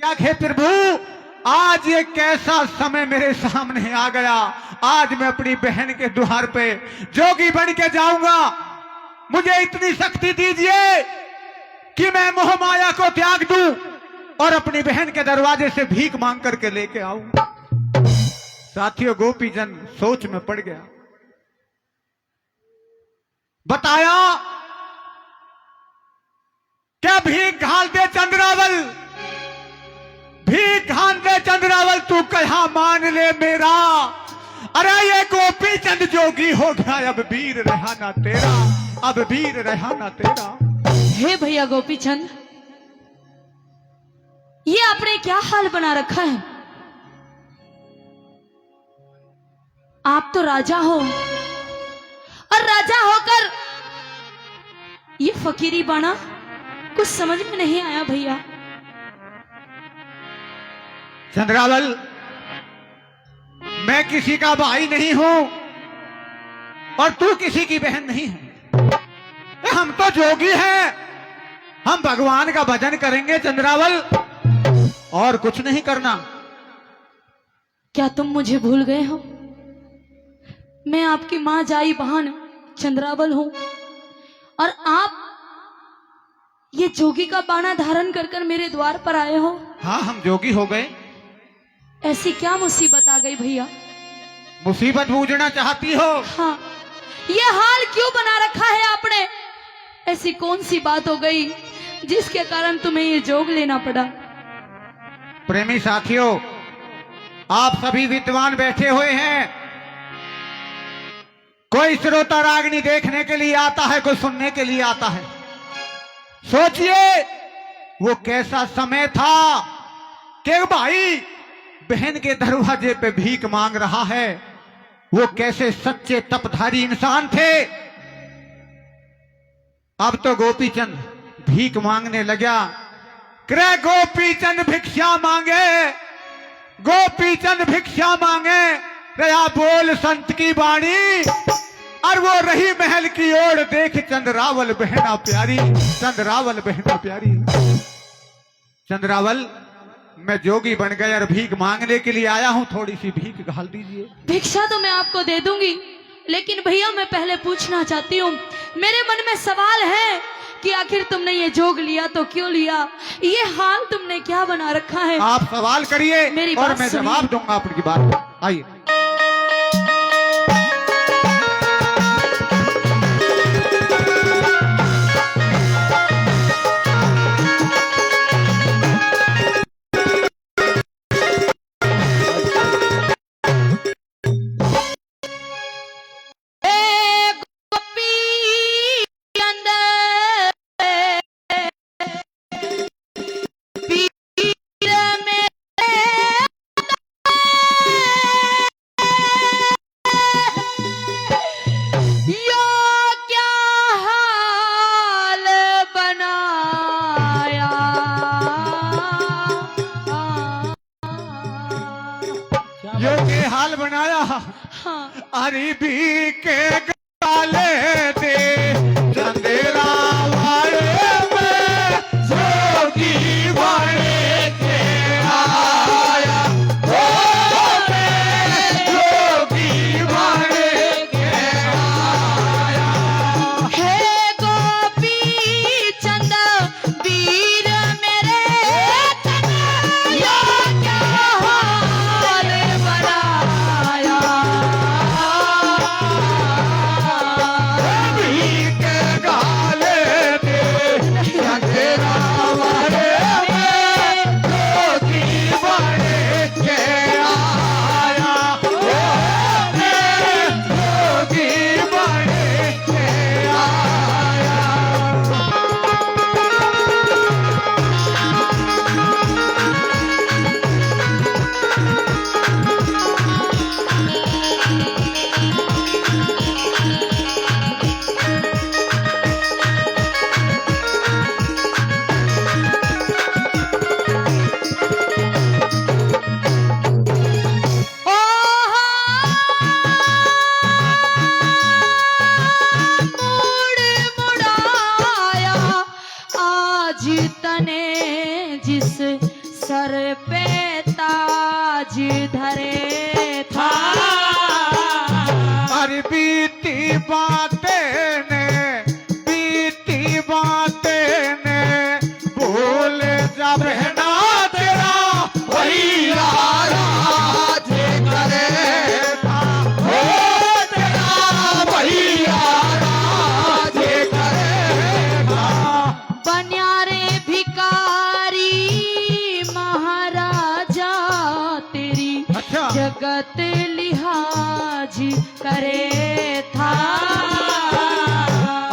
लगा कि प्रभु आज ये कैसा समय मेरे सामने आ गया। आज मैं अपनी बहन के द्वार पे जोगी बन के जाऊंगा। मुझे इतनी शक्ति दीजिए कि मैं मोह माया को त्याग दूं और अपनी बहन के दरवाजे से भीख मांग करके लेके आऊं। साथियों, गोपीजन सोच में पड़ गया। बताया क्या भीख घाल दे चंद्रावल, भीख घाल दे चंद्रावल, तू कहा मान ले मेरा। अरे ये गोपीचंद जोगी हो गया, अब वीर रहा ना तेरा, अब वीर रहा ना तेरा। हे भैया गोपीचंद, ये आपने क्या हाल बना रखा है? आप तो राजा हो और राजा होकर ये फकीरी बना, कुछ समझ में नहीं आया भैया। चंद्रावल, मैं किसी का भाई नहीं हूं और तू किसी की बहन नहीं है। हम तो जोगी हैं, हम भगवान का भजन करेंगे चंद्रावल, और कुछ नहीं करना। क्या तुम मुझे भूल गए हो? मैं आपकी मां जाई बहन चंद्रावल हूं और आप ये जोगी का बाणा धारण कर मेरे द्वार पर आए हो। हाँ, हम जोगी हो गए। ऐसी क्या मुसीबत आ गई भैया? मुसीबत बूझना चाहती हो? हाँ, ये हाल क्यों बना रखा है आपने? ऐसी कौन सी बात हो गई जिसके कारण तुम्हें ये जोग लेना पड़ा? प्रेमी साथियों, आप सभी विद्वान बैठे हुए हैं। कोई श्रोता रागनी देखने के लिए आता है, कोई सुनने के लिए आता है। सोचिए वो कैसा समय था कि भाई बहन के दरवाजे पे भीख मांग रहा है। वो कैसे सच्चे तपधारी इंसान थे। अब तो गोपीचंद भीख मांगने लगा। क्रय गोपीचंद भिक्षा मांगे, गोपीचंद भिक्षा मांगे, रया बोल संत की वाणी, और वो रही महल की ओर देख चंद्रावल बहना प्यारी, चंद्रावल बहना प्यारी। चंद्रावल, मैं जोगी बन गया और भीख मांगने के लिए आया हूं, थोड़ी सी भीख घाल दीजिए। भिक्षा तो मैं आपको दे दूंगी, लेकिन भैया मैं पहले पूछना चाहती हूँ, मेरे मन में सवाल है कि आखिर तुमने ये जोग लिया तो क्यों लिया? ये हाल तुमने क्या बना रखा है? आप सवाल करिए और मैं जवाब दूंगा आपकी बात पर। आइए। हाल बनाया। हाँ। अरे भी के गाले दे चंदेरा वाले में जोगी वाले के आया, जोगी वाले के आया। हे गोपी चंद वीर मेरे कन्हैया, क्या हाल बनाया। सर पे ताज धरे था। अरे बीती बातें ने भूल जा बहना तेरा वही राज करेगा, हो तेरा वही राज करेगा। बनियारे भिकारी महाराजा तेरी अच्छा। जगत लिहाज करे था।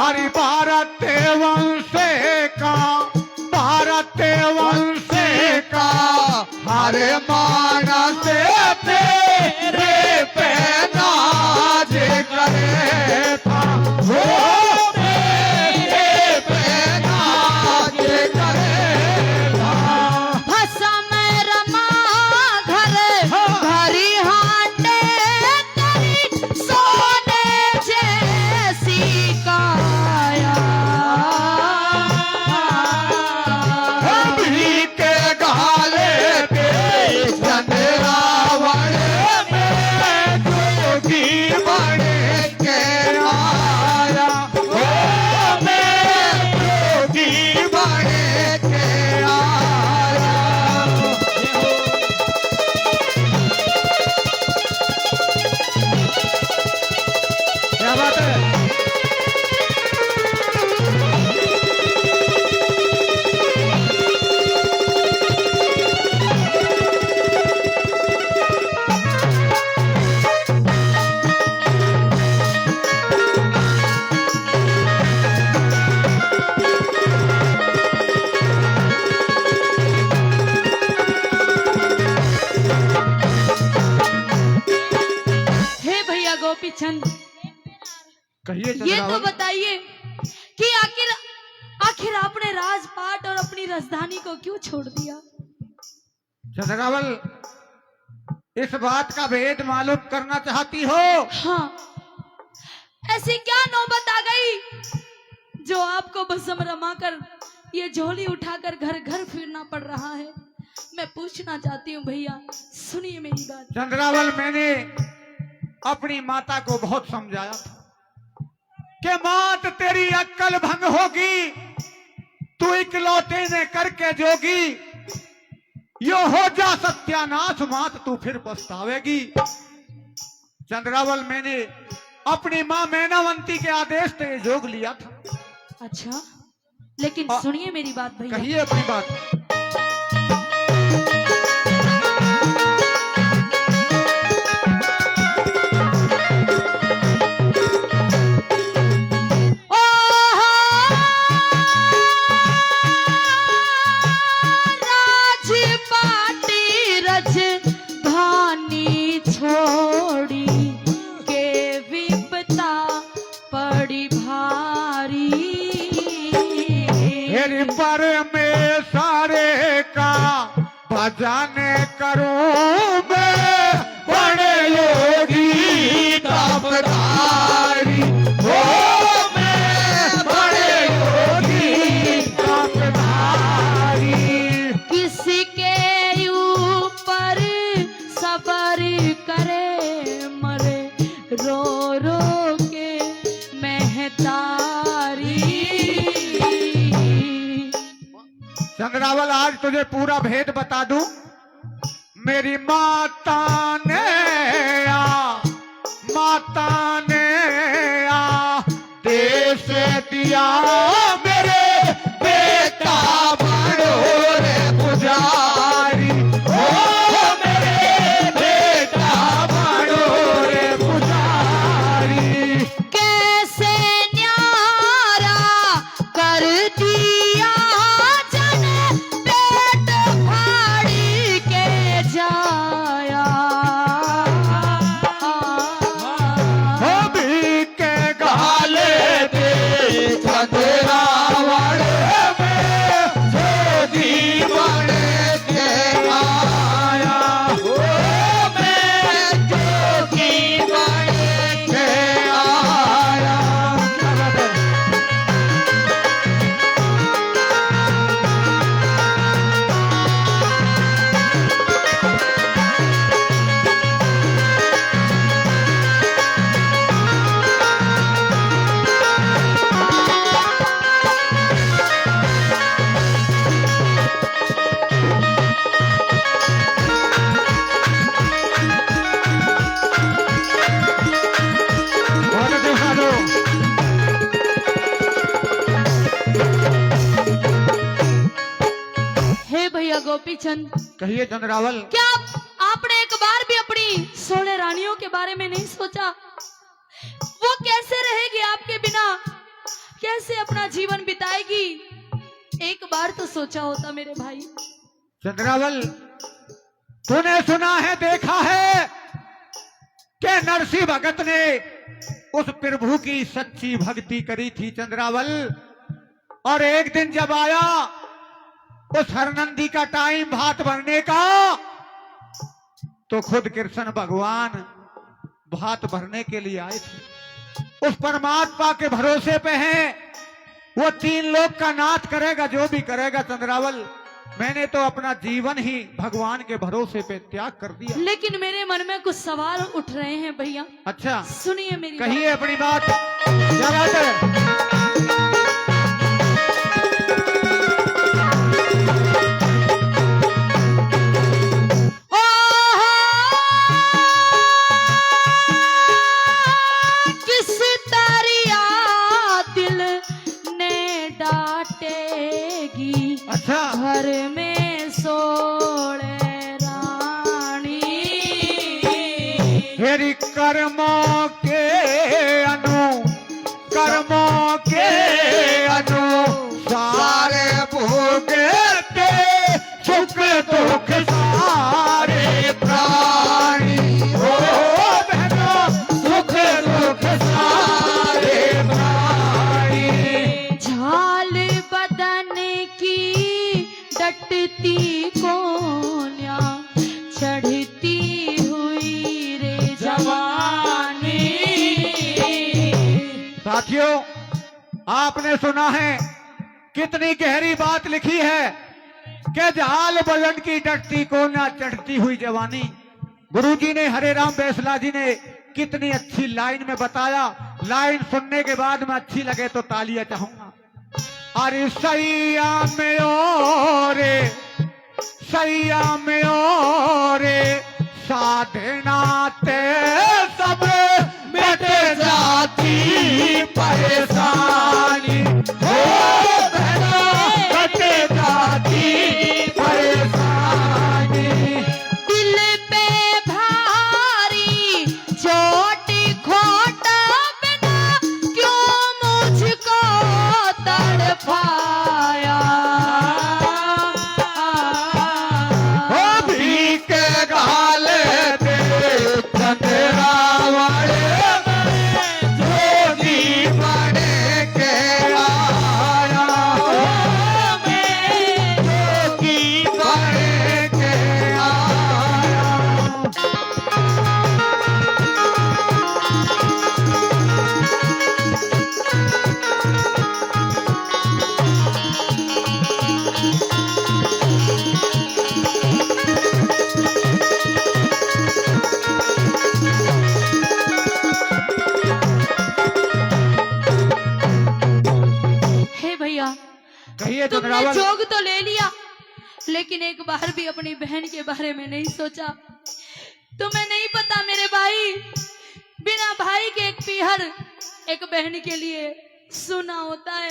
अरे भारत वंश का हर मानस तेरे पे नाज करे था, हो तेरे पे नाज करे था। भसम रमा घर भरी हांडे तेरी सोने जैसी काया। अभी के गाले पे चंद्रावण में जोगी बन के आया, हो मैं जोगी बन के आया। क्या बात है? हे भैया गोपी चंद, कहिए ये तो चंद्रावल। बताइए कि आखिर आपने राजपाट और अपनी राजधानी को क्यों छोड़ दिया? चंद्रावल, इस बात का भेद मालूम करना चाहती हो? हाँ, ऐसी क्या नौबत आ गई जो आपको भस्म रमाकर ये झोली उठाकर घर घर फिरना पड़ रहा है? मैं पूछना चाहती हूँ भैया, सुनिए मेरी बात। चंद्रावल, मैंने अपनी माता को बहुत समझाया था कि मात तेरी अक्ल भंग होगी, तू इकलौते ने करके जोगी, यो हो जा सत्यानाश मात तू फिर पछतावेगी। चंद्रावल, मैंने अपनी माँ मैनावंती के आदेश से जोग लिया था। अच्छा, लेकिन सुनिए मेरी बात भैया। कहिए अपनी बात। छोड़ी के विपता पड़ी भारी। मेरे पर में सारे का भजन करूं मैं, बड़े योगी तापधारी, हो मैं बड़े योगी तापधारी। किसके ऊपर सबर करे मरे रो रो के महतारी। चंद्रावल, आज तुझे पूरा भेद बता दूं। मेरी माता ने देश दिया मेरे बेटा बड़ो रे पुजारी, ओ मेरे बेटा बड़ो रे पुजारी। कैसे न्यारा कर दिया जन पेट फाड़ी के जाया। हो भी के गाले दे चंद्रा चंद, कहिए चंद्रावल। क्या आपने एक बार भी अपनी 16 रानियों के बारे में नहीं सोचा? वो कैसे रहेगी आपके बिना, कैसे अपना जीवन बिताएगी? एक बार तो सोचा होता मेरे भाई। चंद्रावल, तूने सुना है, देखा है कि नरसिंह भगत ने उस प्रभु की सच्ची भक्ति करी थी चंद्रावल। और एक दिन जब आया उस हरनंदी का टाइम भात भरने का, तो खुद कृष्ण भगवान भात भरने के लिए आए थे। उस परमात्मा के भरोसे पे हैं, वो 3 लोक का नाथ करेगा जो भी करेगा चंद्रावल। मैंने तो अपना जीवन ही भगवान के भरोसे पे त्याग कर दिया। लेकिन मेरे मन में कुछ सवाल उठ रहे हैं भैया। अच्छा, सुनिए मेरी कहिए अपनी बात। क्या बात है? किस तारिया दिल ने डांटेगी, अच्छा, घर में सोड़े रानी। मेरी कर्मों के सारे भोगते सुख दुख सारे प्राणी। हो बहना, सुख दुख सारे प्राणी। झाल बदन की डटती कोन्या, चढ़ती हुई रे जवानी। साथियों, आपने सुना है कितनी गहरी बात लिखी है कि झाल बदन की डटती कोन्या, चढ़ती हुई जवानी। गुरुजी ने, हरे राम बैसला जी ने कितनी अच्छी लाइन में बताया। लाइन सुनने के बाद में अच्छी लगे तो तालियां चाहूंगा। अरे सैया में ओरे, सैया में ओरे, साधना ते सब मिट जाती परेशानी। हो बहना, मिट जाती परेशानी। दिल पे भारी चोट खोटा बिना, क्यों मुझको तड़पाया? हो भीख गाल दे चंद्रावल, जोगी बन के आया। जोगी बन के आया। हे भैया, कहिए तुमने चंद्रावल। जोग तो ले लिया, लेकिन एक बार भी अपनी बहन के बारे में नहीं सोचा। तुम्हें नहीं पता मेरे भाई, बिना भाई के एक पीहर एक बहन के लिए सुना होता है।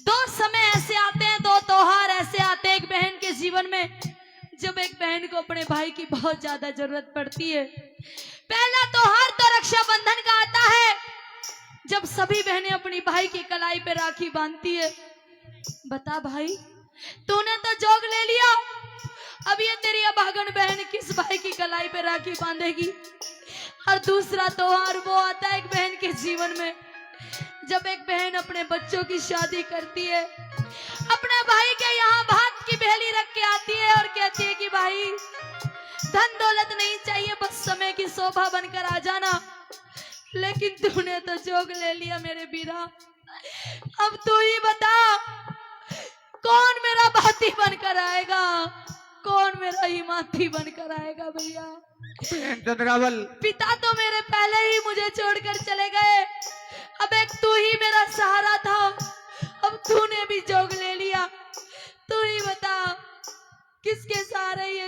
2 समय ऐसे आते हैं, 2 त्योहार ऐसे आते हैं एक बहन के जीवन में, जब एक बहन को अपने भाई की बहुत ज्यादा जरूरत पड़ती है। पहला त्योहार तो रक्षाबंधन का आता है, जब सभी बहनें अपनी भाई की कलाई पे राखी बांधती है। बता भाई, तूने तो जोग ले लिया, अब ये तेरी अभागन बहन किस भाई की कलाई पे राखी बांधेगी? और दूसरा त्योहार वो आता है एक बहन के जीवन में, जब एक बहन अपने बच्चों की शादी करती है, अपने भाई के यहाँ भात की बेली रख के आती है और कहती है कि भाई धन दौलत नहीं चाहिए, बस समय की शोभा बनकर आ जाना। लेकिन तूने तो जोग ले लिया मेरे बीरा, अब तू ही बता, कौन मेरा भाती बनकर आएगा, कौन मेरा हिमाती बनकर आएगा? भैया चंद्रावल, पिता तो मेरे पहले ही मुझे छोड़कर चले गए, अब एक तू ही मेरा सहारा था, अब तूने भी जोग ले लिया। तू ही बता, किसके सहारे ये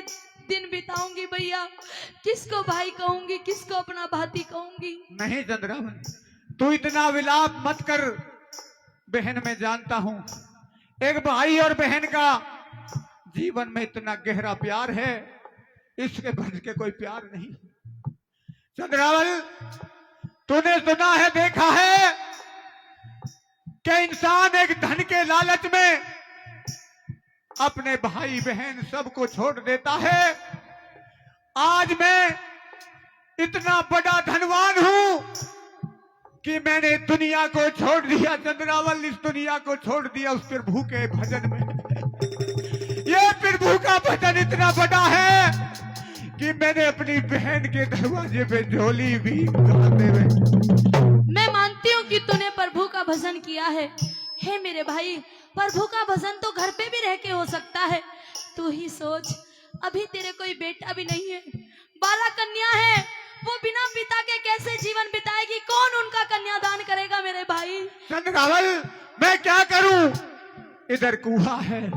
दिन बिताऊंगी भैया? किसको भाई कहूंगी, किसको अपना भाती कहूंगी? नहीं चंद्रावल, तू इतना विलाप मत कर। बहन मैं जानता हूं, एक भाई और बहन का जीवन में इतना गहरा प्यार है, इसके बन के कोई प्यार नहीं। चंद्रावल, तूने सुना है, देखा है कि इंसान एक धन के लालच में अपने भाई बहन सबको छोड़ देता है। आज मैं इतना बड़ा धनवान हूं कि मैंने दुनिया को छोड़ दिया। चंद्रावल, इस दुनिया को छोड़ दिया उस प्रभु के भजन में। ये प्रभु का भजन इतना बड़ा है कि मैंने अपनी बहन के दरवाजे पे झोली भी गाते हुए। मैं मानती हूँ कि तूने प्रभु का भजन किया है। हे मेरे भाई, प्रभु का भजन तो घर पे भी रह के हो सकता है। तू ही सोच, अभी तेरे कोई बेटा भी नहीं है, 12 कन्या है, वो बिना पिता के कैसे जीवन बिताएगी? कौन उनका कन्यादान करेगा मेरे भाई? चंद्रावल, मैं क्या करूं? इधर कुआ है,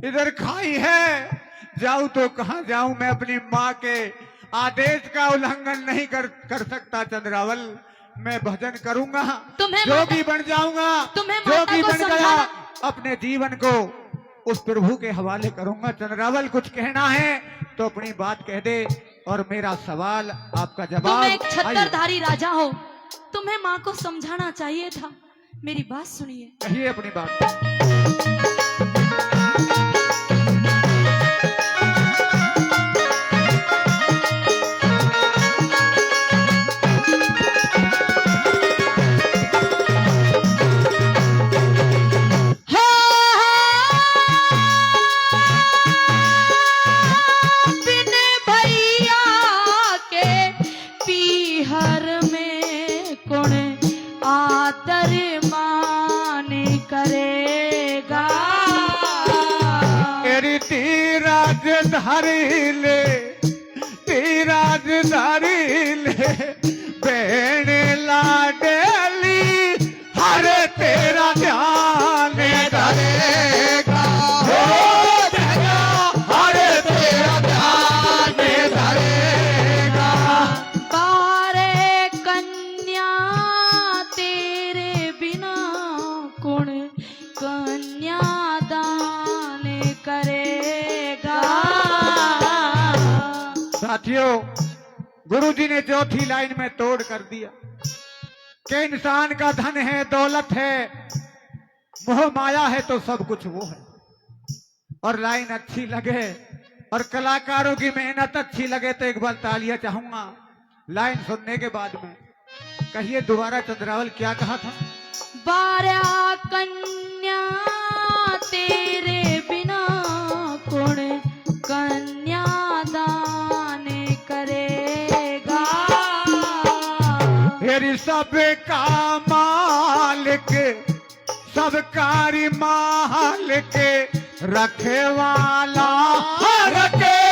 इधर खाई है, जाऊं तो कहां जाऊं? मैं अपनी माँ के आदेश का उल्लंघन नहीं कर सकता। चंद्रावल, मैं भजन करूंगा, जोगी बन जाऊंगा, जोगी बन गया, अपने जीवन को उस प्रभु के हवाले करूंगा। चंद्रावल, कुछ कहना है तो अपनी बात कह दे और मेरा सवाल आपका जवाब। तुम एक छत्रधारी राजा हो, तुम्हें माँ को समझाना चाहिए था। मेरी बात सुनिए। कहिए अपनी बात। धारी ले, तीराज धारी ले, बहन लाडली, हर तेरा ध्यान धरेगा, हर तेरा ध्यान धरेगा। 12 कन्या तेरे बिना कौन कन्यादान करेगा? साथियों, गुरुजी ने चौथी लाइन में तोड़ कर दिया कि इंसान का धन है, दौलत है, मोह माया है तो सब कुछ वो है। और लाइन अच्छी लगे और कलाकारों की मेहनत अच्छी लगे तो एक बार तालियां चाहूंगा लाइन सुनने के बाद में। कहिए दोबारा चंद्रावल, क्या कहा था? 12 कन्या तेरे बिना कौन कन्यादान करेगा? फिर सबका मालिक, सबकारी मालिक, रखे वाला रखे